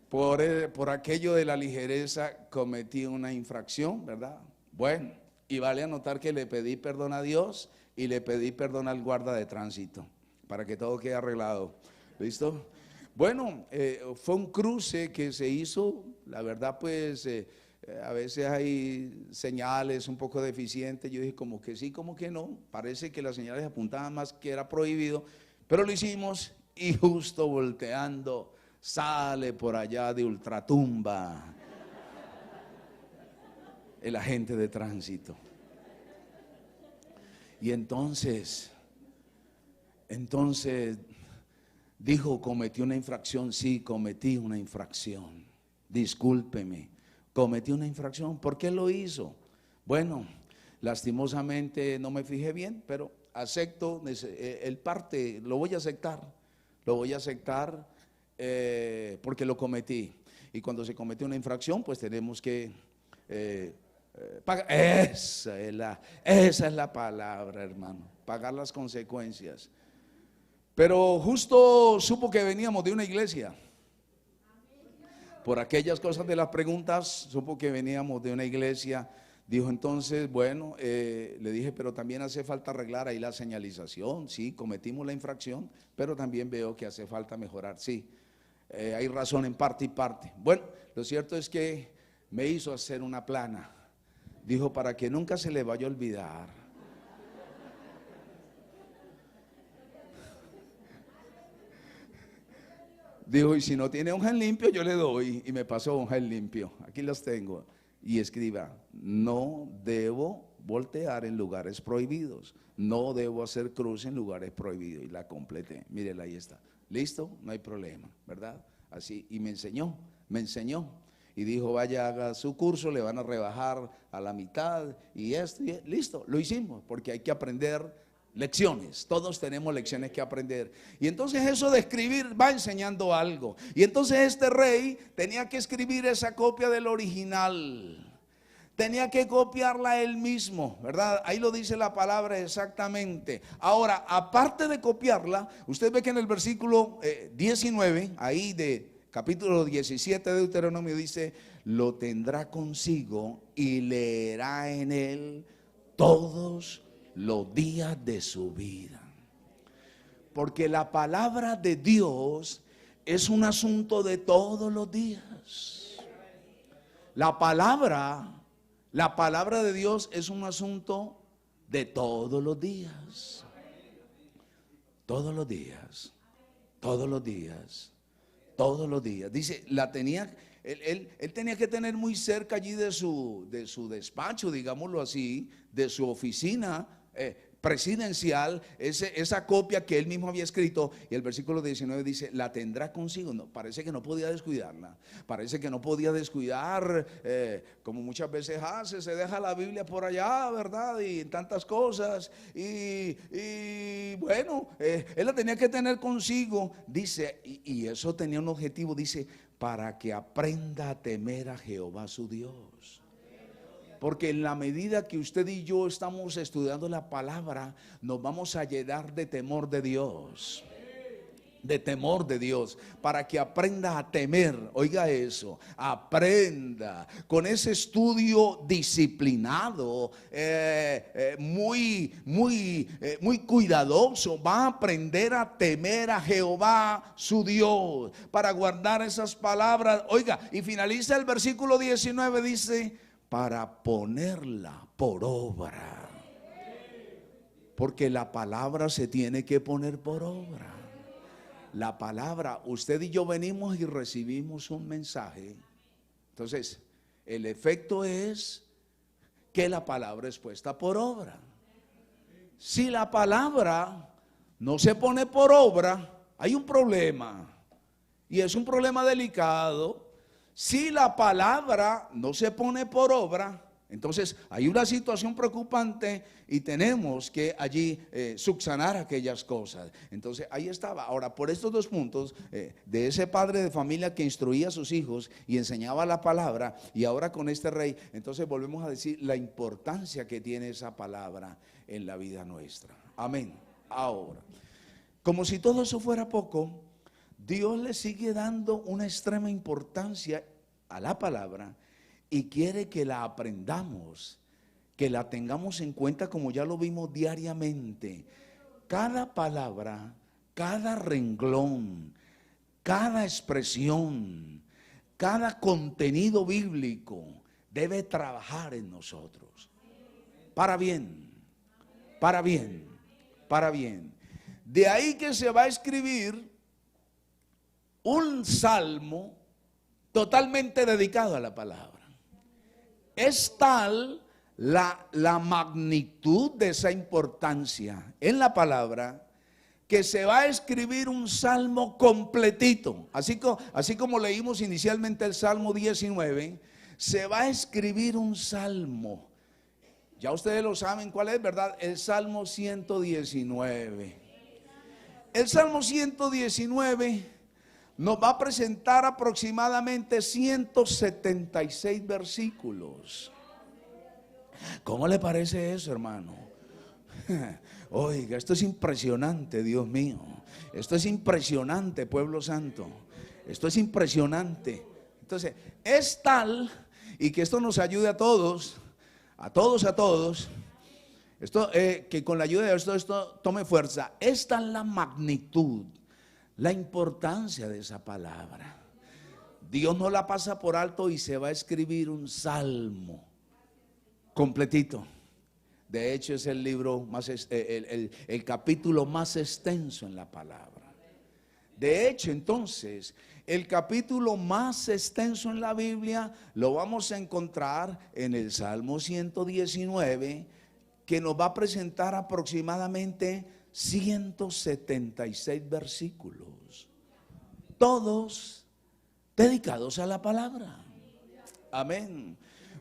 Speaker 1: por aquello de la ligereza cometí una infracción, ¿verdad? Bueno, y vale anotar que le pedí perdón a Dios y le pedí perdón al guarda de tránsito para que todo quede arreglado. ¿Listo? Bueno, fue un cruce que se hizo, la verdad pues a veces hay señales un poco deficientes. Yo dije como que sí, como que no. Parece que las señales apuntaban más que era prohibido, pero lo hicimos y justo volteando sale por allá de ultratumba el agente de tránsito. Y entonces dijo, cometí una infracción. Sí, cometí una infracción. Discúlpeme, cometí una infracción. ¿Por qué lo hizo? Bueno, lastimosamente no me fijé bien, pero acepto el parte, lo voy a aceptar porque lo cometí. Y cuando se comete una infracción, pues tenemos que pagar. Esa es la palabra, hermano, pagar las consecuencias. Pero justo supo que veníamos de una iglesia. Por aquellas cosas de las preguntas, supo que veníamos de una iglesia. Dijo entonces, bueno, le dije, pero también hace falta arreglar ahí la señalización. Sí, cometimos la infracción, pero también veo que hace falta mejorar. Sí, hay razón en parte y parte. Bueno, lo cierto es que me hizo hacer una plana. Dijo, para que nunca se le vaya a olvidar. Dijo, y si no tiene un gel limpio, yo le doy. Y me pasó un gel limpio. Aquí los tengo. Y escriba, no debo voltear en lugares prohibidos. No debo hacer cruz en lugares prohibidos. Y la completé. Mírela, ahí está. ¿Listo? No hay problema, ¿verdad? Así. Y me enseñó. Y dijo, vaya, haga su curso, le van a rebajar a la mitad. Y esto, y listo. Lo hicimos, porque hay que aprender lecciones, todos tenemos lecciones que aprender. Y entonces eso de escribir va enseñando algo. Y entonces este rey tenía que escribir esa copia del original, tenía que copiarla él mismo, ¿verdad? Ahí lo dice la palabra exactamente. Ahora, aparte de copiarla, usted ve que en el versículo 19, ahí de capítulo 17 de Deuteronomio dice, lo tendrá consigo y leerá en él todos los días de su vida. Porque la palabra de Dios es un asunto de todos los días. La palabra de Dios es un asunto de todos los días. Todos los días. Todos los días. Todos los días. Dice, él tenía que tener muy cerca allí de su despacho, digámoslo así, de su oficina presidencial, esa copia que él mismo había escrito. Y el versículo 19 dice, la tendrá consigo. No, parece que no podía descuidarla. Parece que no podía descuidar, como muchas veces hace, se deja la Biblia por allá, ¿verdad? Y tantas cosas. Y bueno, él la tenía que tener consigo. Dice, y eso tenía un objetivo, dice, para que aprenda a temer a Jehová su Dios. Porque en la medida que usted y yo estamos estudiando la palabra, nos vamos a llenar de temor de Dios. De temor de Dios, para que aprenda a temer. Oiga eso, aprenda con ese estudio disciplinado, muy cuidadoso. Va a aprender a temer a Jehová su Dios, para guardar esas palabras. Oiga, y finaliza el versículo 19, dice, para ponerla por obra. Porque la palabra se tiene que poner por obra. La palabra, usted y yo venimos y recibimos un mensaje. Entonces, el efecto es que la palabra es puesta por obra. Si la palabra no se pone por obra, hay un problema. Y es un problema delicado. Si la palabra no se pone por obra, Entonces hay una situación preocupante y tenemos que allí subsanar aquellas cosas. Entonces ahí estaba. Ahora, por estos dos puntos, de ese padre de familia que instruía a sus hijos y enseñaba la palabra, y ahora con este rey, entonces volvemos a decir la importancia que tiene esa palabra en la vida nuestra. Amén. Ahora, como si todo eso fuera poco, Dios le sigue dando una extrema importancia a la palabra y quiere que la aprendamos, que la tengamos en cuenta como ya lo vimos diariamente. Cada palabra, cada renglón, cada expresión, cada contenido bíblico debe trabajar en nosotros. Para bien, para bien, para bien. De ahí que se va a escribir un salmo totalmente dedicado a la palabra. Es tal la magnitud de esa importancia en la palabra que se va a escribir un salmo completito. Así como leímos inicialmente el Salmo 19, se va a escribir un salmo. Ya ustedes lo saben cuál es, ¿verdad? El Salmo 119. El Salmo 119 nos va a presentar aproximadamente 176 versículos. ¿Cómo le parece eso, hermano? Oiga, esto es impresionante, Dios mío. Esto es impresionante, pueblo santo. Esto es impresionante. Entonces, es tal, y que esto nos ayude a todos, esto, que con la ayuda de esto tome fuerza. Es tal la magnitud, la importancia de esa palabra. Dios no la pasa por alto y se va a escribir un salmo completito. De hecho, es el libro más, el capítulo más extenso en la palabra. De hecho, entonces, el capítulo más extenso en la Biblia lo vamos a encontrar en el Salmo 119, que nos va a presentar aproximadamente 176 versículos, todos dedicados a la palabra. Amén.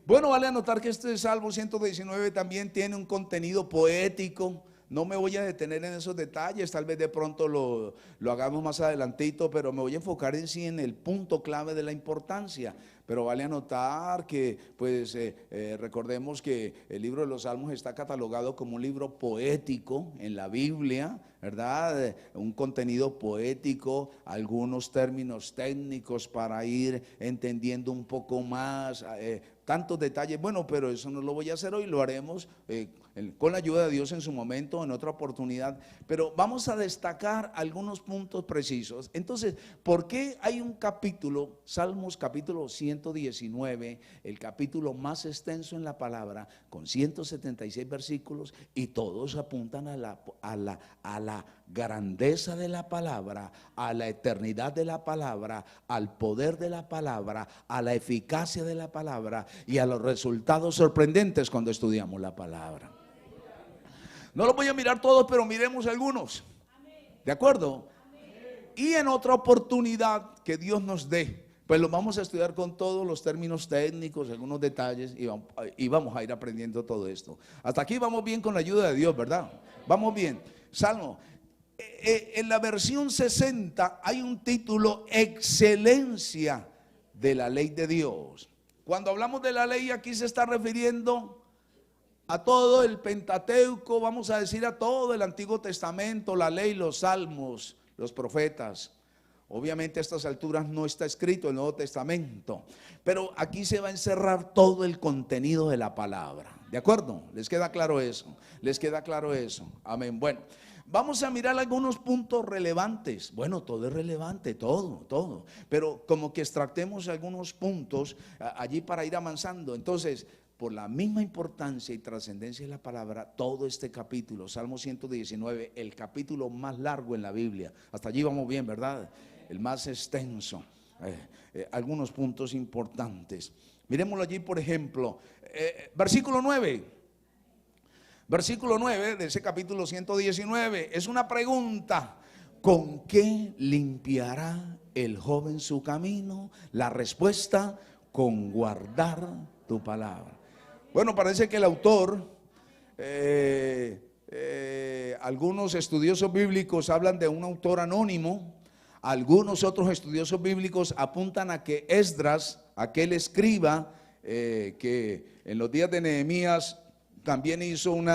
Speaker 1: Bueno, vale anotar que este Salmo 119 también tiene un contenido poético. No me voy a detener en esos detalles, tal vez de pronto lo hagamos más adelantito, pero me voy a enfocar en sí en el punto clave de la importancia. Pero vale anotar que, pues, recordemos que el libro de los Salmos está catalogado como un libro poético en la Biblia, ¿verdad? Un contenido poético, algunos términos técnicos para ir entendiendo un poco más, tantos detalles. Bueno, pero eso no lo voy a hacer hoy, lo haremos con la ayuda de Dios en su momento, en otra oportunidad. Pero vamos a destacar algunos puntos precisos. Entonces, ¿por qué hay un capítulo, Salmos capítulo 119, el capítulo más extenso en la palabra, con 176 versículos, y todos apuntan a la grandeza de la palabra, a la eternidad de la palabra, al poder de la palabra, a la eficacia de la palabra y a los resultados sorprendentes cuando estudiamos la palabra? No los voy a mirar todos, pero miremos algunos. ¿De acuerdo? Y en otra oportunidad que Dios nos dé, pues los vamos a estudiar con todos los términos técnicos, algunos detalles, y vamos a ir aprendiendo todo esto. Hasta aquí vamos bien con la ayuda de Dios, ¿verdad? Vamos bien. Salmo. En la versión 60 hay un título: Excelencia de la ley de Dios. Cuando hablamos de la ley, aquí se está refiriendo a todo el Pentateuco, vamos a decir a todo el Antiguo Testamento, la ley, los salmos, los profetas. Obviamente a estas alturas no está escrito el Nuevo Testamento, pero aquí se va a encerrar todo el contenido de la palabra. ¿De acuerdo? ¿Les queda claro eso? ¿Les queda claro eso? Amén. Bueno, vamos a mirar algunos puntos relevantes. Bueno, todo es relevante, todo. Pero como que extractemos algunos puntos allí para ir avanzando. Entonces, por la misma importancia y trascendencia de la palabra, todo este capítulo, Salmo 119, el capítulo más largo en la Biblia. Hasta allí vamos bien, ¿verdad? El más extenso. Algunos puntos importantes. Miremoslo allí, por ejemplo, versículo 9. Versículo 9 de ese capítulo 119 es una pregunta: ¿con qué limpiará el joven su camino? La respuesta: con guardar tu palabra. Bueno, parece que el autor, algunos estudiosos bíblicos hablan de un autor anónimo, algunos otros estudiosos bíblicos apuntan a que Esdras, aquel escriba que en los días de Nehemías también hizo un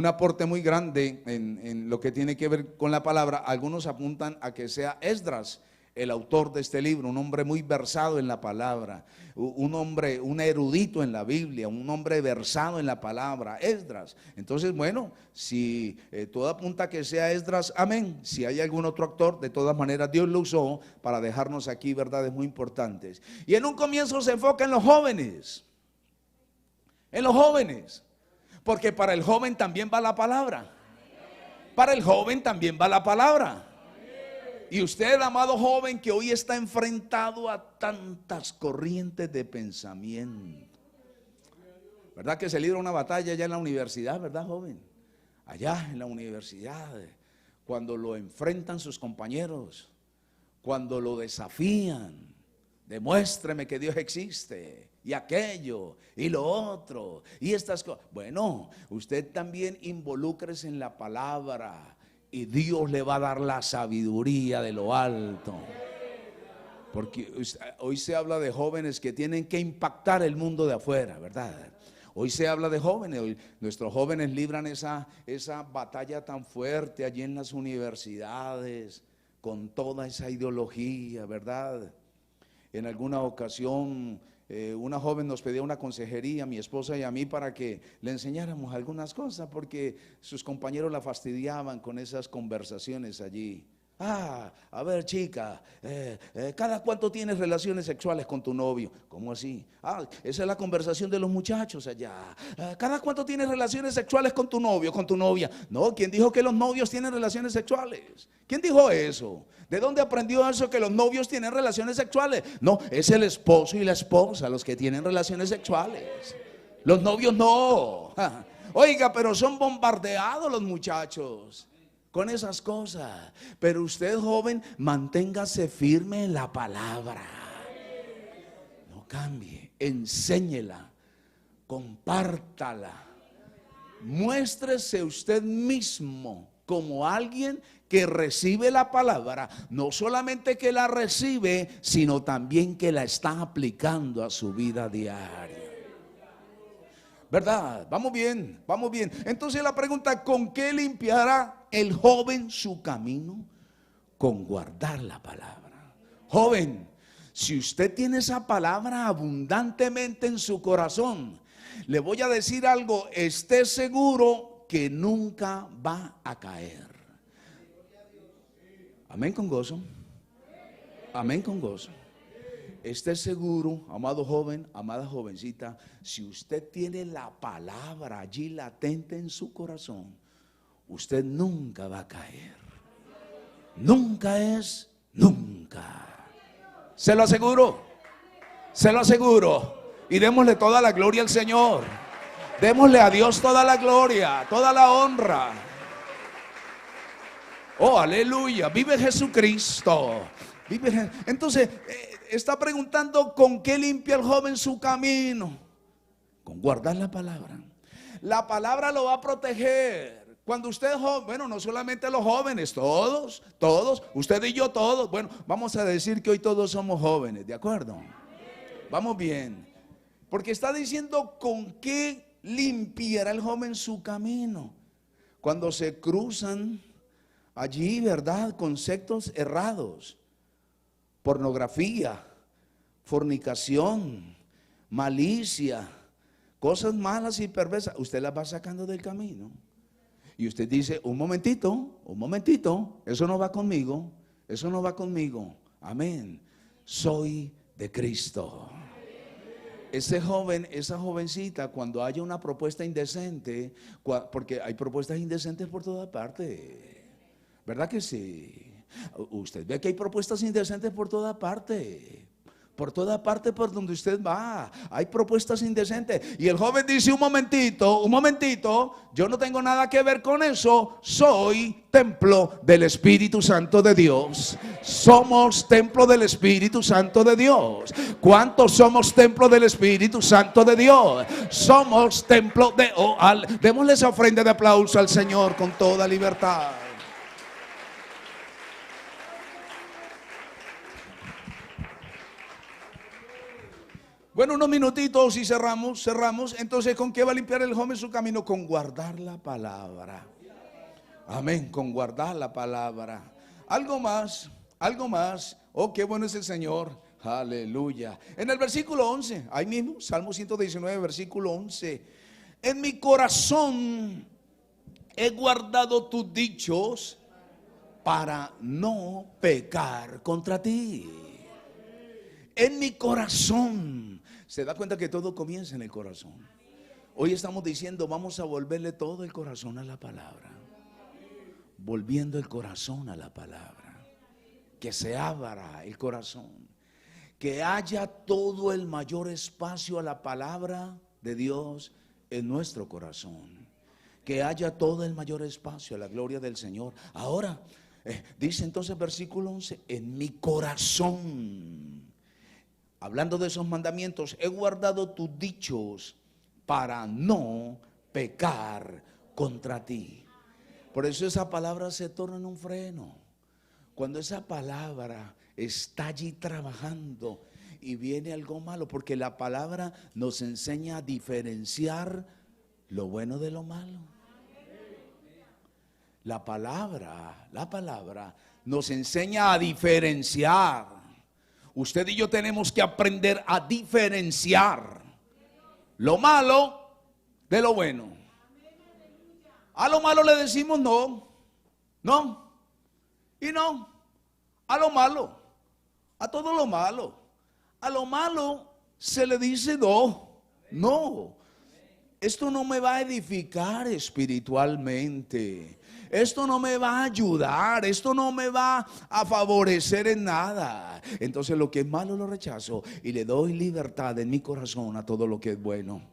Speaker 1: aporte muy grande en lo que tiene que ver con la palabra, algunos apuntan a que sea Esdras el autor de este libro, un hombre muy versado en la palabra, un hombre, un erudito en la Biblia, un hombre versado en la palabra, Esdras. Entonces, bueno, si todo apunta a que sea Esdras, amén. Si hay algún otro actor, de todas maneras Dios lo usó para dejarnos aquí verdades muy importantes. Y en un comienzo se enfoca en los jóvenes, porque para el joven también va la palabra. Para el joven también va la palabra. Y usted, amado joven, que hoy está enfrentado a tantas corrientes de pensamiento, ¿verdad que se libra una batalla allá en la universidad, verdad, joven? Allá en la universidad, cuando lo enfrentan sus compañeros, cuando lo desafían, demuéstreme que Dios existe, y aquello, y lo otro, y estas cosas. Bueno, usted también involúcrese en la palabra, y Dios le va a dar la sabiduría de lo alto. Porque hoy se habla de jóvenes que tienen que impactar el mundo de afuera, ¿verdad? Hoy se habla de jóvenes, hoy nuestros jóvenes libran esa batalla tan fuerte allí en las universidades, con toda esa ideología, ¿verdad? En alguna ocasión una joven nos pedía una consejería a mi esposa y a mí para que le enseñáramos algunas cosas, porque sus compañeros la fastidiaban con esas conversaciones allí. A ver, chica, ¿cada cuánto tienes relaciones sexuales con tu novio? ¿Cómo así? Esa es la conversación de los muchachos allá. ¿Cada cuánto tienes relaciones sexuales con tu novio, con tu novia? No, ¿quién dijo que los novios tienen relaciones sexuales? ¿Quién dijo eso? ¿De dónde aprendió eso que los novios tienen relaciones sexuales? No, es el esposo y la esposa los que tienen relaciones sexuales. Los novios no. Oiga, pero son bombardeados los muchachos con esas cosas. Pero usted, joven, manténgase firme en la palabra. No cambie, enséñela, compártala. Muéstrese usted mismo como alguien que recibe la palabra, no solamente que la recibe, sino también que la está aplicando a su vida diaria. ¿Verdad? Vamos bien, vamos bien. Entonces la pregunta, ¿con qué limpiará el joven su camino? Con guardar la palabra. Joven, si usted tiene esa palabra abundantemente en su corazón, le voy a decir algo, esté seguro que nunca va a caer. Amén con gozo. Amén con gozo. Esté seguro, amado joven, amada jovencita, si usted tiene la palabra allí latente en su corazón, usted nunca va a caer. Nunca es nunca. Se lo aseguro. Se lo aseguro. Y démosle toda la gloria al Señor. Démosle a Dios toda la gloria, toda la honra. Oh, aleluya. Vive Jesucristo. Entonces, está preguntando con qué limpia el joven su camino. Con guardar la palabra. La palabra lo va a proteger. Cuando usted es joven, bueno, no solamente los jóvenes, todos, usted y yo todos. Bueno, vamos a decir que hoy todos somos jóvenes, ¿de acuerdo? Vamos bien. Porque está diciendo con qué limpiará el joven su camino. Cuando se cruzan allí, ¿verdad?, conceptos errados. Pornografía, fornicación, malicia, cosas malas y perversas, usted las va sacando del camino. Y usted dice, un momentito, eso no va conmigo, eso no va conmigo. Amén. Soy de Cristo. Ese joven, esa jovencita, cuando haya una propuesta indecente, porque hay propuestas indecentes por toda parte, ¿verdad que sí? Usted ve que hay propuestas indecentes por toda parte. Por toda parte por donde usted va, hay propuestas indecentes. Y el joven dice, un momentito, yo no tengo nada que ver con eso. Soy templo del Espíritu Santo de Dios. Somos templo del Espíritu Santo de Dios. ¿Cuántos somos templo del Espíritu Santo de Dios? Somos templo de... démosle esa ofrenda de aplauso al Señor con toda libertad. Bueno, unos minutitos y cerramos. Entonces, ¿con qué va a limpiar el joven su camino? Con guardar la palabra. Amén, con guardar la palabra. Algo más. Oh, qué bueno es el Señor. Aleluya. En el versículo 11, ahí mismo, Salmo 119, versículo 11. En mi corazón he guardado tus dichos para no pecar contra ti. En mi corazón. Se da cuenta que todo comienza en el corazón. Hoy estamos diciendo, vamos a volverle todo el corazón a la palabra. Volviendo el corazón a la palabra. Que se abra el corazón. Que haya todo el mayor espacio a la palabra de Dios en nuestro corazón. Que haya todo el mayor espacio a la gloria del Señor. Ahora, dice entonces versículo 11, en mi corazón. Hablando de esos mandamientos, he guardado tus dichos para no pecar contra ti. Por eso esa palabra se torna en un freno. Cuando esa palabra está allí trabajando y viene algo malo, porque la palabra nos enseña a diferenciar lo bueno de lo malo. La palabra nos enseña a diferenciar. Usted y yo tenemos que aprender a diferenciar lo malo de lo bueno. A lo malo le decimos no y no. A lo malo, a todo lo malo. A lo malo se le dice no. Esto no me va a edificar espiritualmente. Esto no me va a ayudar, esto no me va a favorecer en nada. Entonces lo que es malo lo rechazo y le doy libertad en mi corazón a todo lo que es bueno.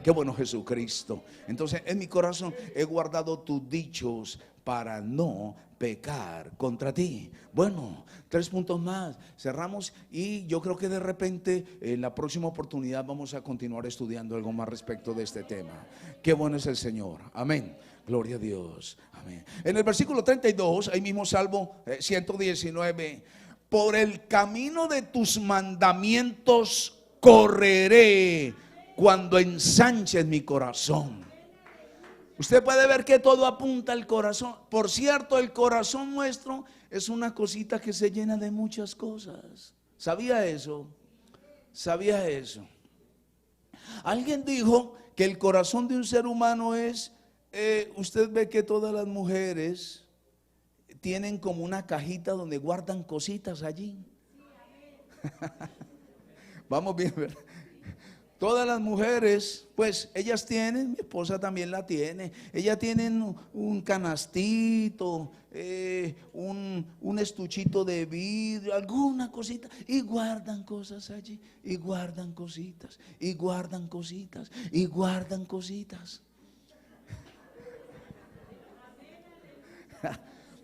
Speaker 1: Qué bueno Jesucristo. Entonces en mi corazón he guardado tus dichos para no pecar contra ti. Bueno, 3 puntos más. Cerramos y yo creo que de repente en la próxima oportunidad vamos a continuar estudiando algo más respecto de este tema. Qué bueno es el Señor. Amén. Gloria a Dios. Amén. En el versículo 32, ahí mismo Salmo 119. Por el camino de tus mandamientos correré cuando ensanches mi corazón. Usted puede ver que todo apunta al corazón. Por cierto, el corazón nuestro es una cosita que se llena de muchas cosas. ¿Sabía eso? ¿Sabía eso? Alguien dijo que el corazón de un ser humano es, usted ve que todas las mujeres tienen como una cajita donde guardan cositas allí. Vamos bien, ¿verdad? Todas las mujeres, pues ellas tienen, mi esposa también la tiene, ellas tienen un canastito, un estuchito de vidrio, alguna cosita, y guardan cosas allí, y guardan cositas, y guardan cositas, y guardan cositas.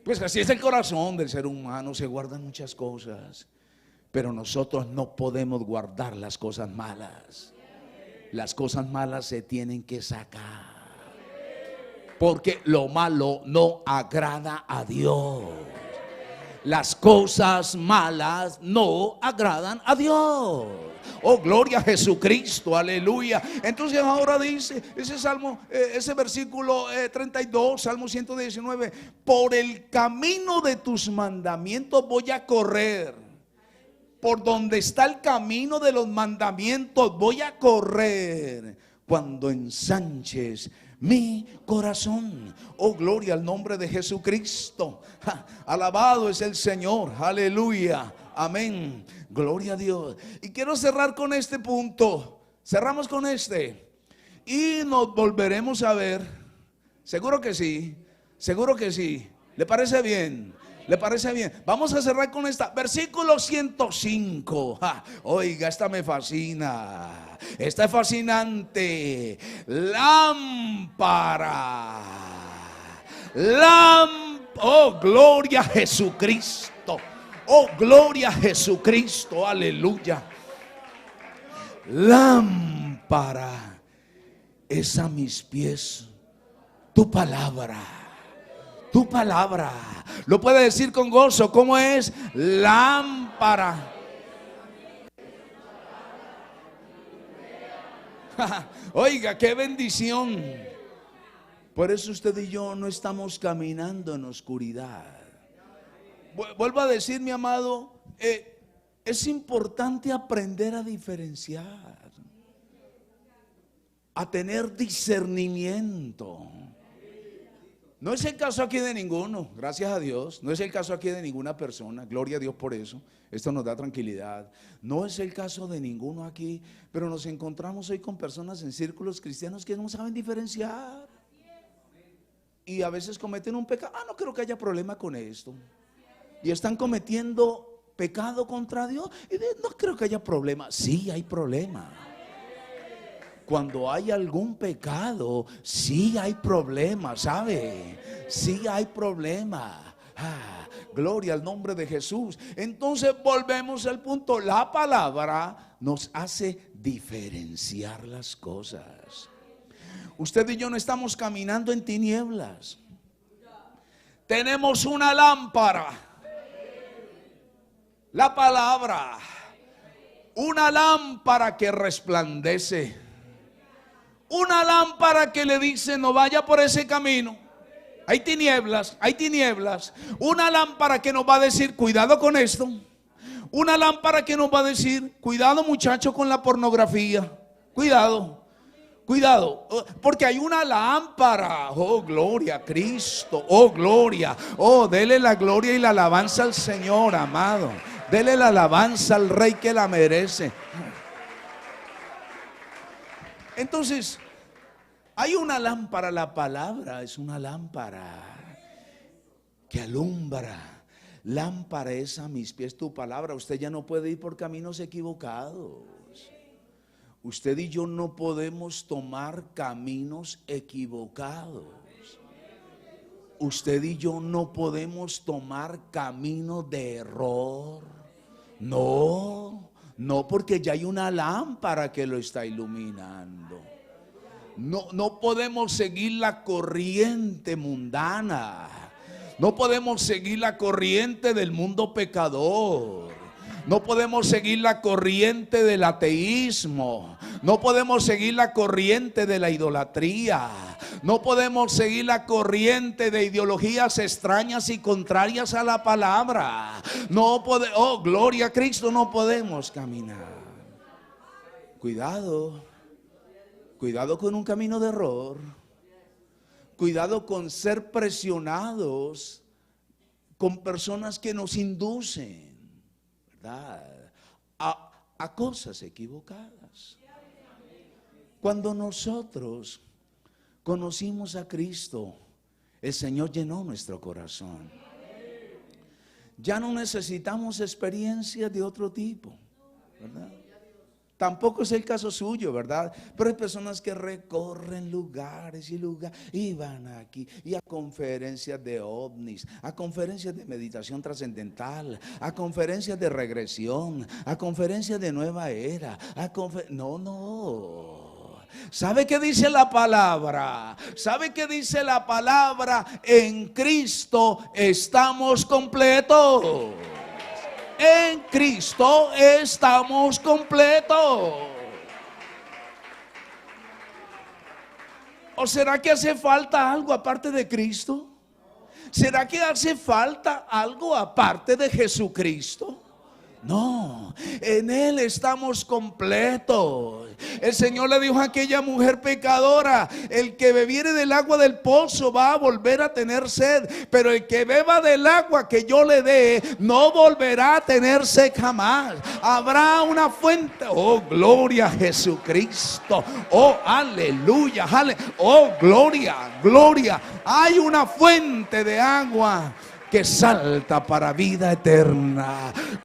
Speaker 1: Pues así es el corazón del ser humano, se guardan muchas cosas, pero nosotros no podemos guardar las cosas malas. Las cosas malas se tienen que sacar, porque lo malo no agrada a Dios. Las cosas malas no agradan a Dios. Oh, gloria a Jesucristo, aleluya. Entonces ahora dice ese salmo, ese versículo 32, Salmo 119. Por el camino de tus mandamientos voy a correr. Por donde está el camino de los mandamientos voy a correr cuando ensanches mi corazón. Oh, gloria al nombre de Jesucristo. Alabado es el Señor, aleluya, amén, gloria a Dios. Y quiero cerrar con este punto. Cerramos con este y nos volveremos a ver. Seguro que sí, seguro que sí. ¿Le parece bien? ¿Le parece bien? Vamos a cerrar con esta. Versículo 105. Oiga, esta me fascina. Esta es fascinante. Lámpara. Oh, gloria a Jesucristo. Oh, gloria a Jesucristo. Aleluya. Lámpara es a mis pies tu palabra. Tu palabra. Lo puede decir con gozo. ¿Cómo es? Lámpara. Oiga, qué bendición. Por eso usted y yo no estamos caminando en oscuridad. Vuelvo a decir, mi amado, es importante aprender a diferenciar, a tener discernimiento. No es el caso aquí de ninguno, gracias a Dios. No es el caso aquí de ninguna persona, gloria a Dios por eso. Esto nos da tranquilidad. No es el caso de ninguno aquí, pero nos encontramos hoy con personas en círculos cristianos que no saben diferenciar. Y a veces cometen un pecado. No creo que haya problema con esto. Y están cometiendo pecado contra Dios. Y no creo que haya problema. Sí, hay problema. Cuando hay algún pecado, sí hay problema, ¿sabe? Sí hay problema. Gloria al nombre de Jesús. Entonces volvemos al punto. La palabra nos hace diferenciar las cosas. Usted y yo no estamos caminando en tinieblas. Tenemos una lámpara. La palabra. Una lámpara que resplandece. Una lámpara que le dice: no vaya por ese camino. Hay tinieblas, hay tinieblas. Una lámpara que nos va a decir: cuidado con esto. Una lámpara que nos va a decir: cuidado, muchacho, con la pornografía. Cuidado, cuidado, porque hay una lámpara. Oh, gloria a Cristo. Oh, gloria. Oh, dele la gloria y la alabanza al Señor, amado. Dele la alabanza al Rey que la merece. Entonces, hay una lámpara. La palabra es una lámpara que alumbra. Lámpara es a mis pies tu palabra. Usted ya no puede ir por caminos equivocados. Usted y yo no podemos tomar caminos equivocados. Usted y yo no podemos tomar caminos de error. No, porque ya hay una lámpara que lo está iluminando. No podemos seguir la corriente mundana. No podemos seguir la corriente del mundo pecador. No podemos seguir la corriente del ateísmo. No podemos seguir la corriente de la idolatría. No podemos seguir la corriente de ideologías extrañas y contrarias a la palabra. Oh, gloria a Cristo, no podemos caminar. Cuidado. Cuidado con un camino de error. Cuidado con ser presionados con personas que nos inducen, ¿verdad?, a cosas equivocadas. Cuando nosotros conocimos a Cristo, el Señor llenó nuestro corazón. Ya no necesitamos experiencias de otro tipo, ¿verdad? Tampoco es el caso suyo, ¿verdad? Pero hay personas que recorren lugares y lugares y van aquí y a conferencias de ovnis, a conferencias de meditación trascendental, a conferencias de regresión, a conferencias de nueva era, no. ¿Sabe qué dice la palabra? ¿Sabe qué dice la palabra? En Cristo estamos completos. En Cristo estamos completos. ¿O será que hace falta algo aparte de Cristo? ¿Será que hace falta algo aparte de Jesucristo? No, en Él estamos completos. El Señor le dijo a aquella mujer pecadora: el que bebiere del agua del pozo va a volver a tener sed, pero el que beba del agua que yo le dé no volverá a tener sed jamás. Habrá una fuente. Oh, gloria a Jesucristo. Oh, aleluya, aleluya. Oh, gloria, gloria. Hay una fuente de agua que salta para vida eterna.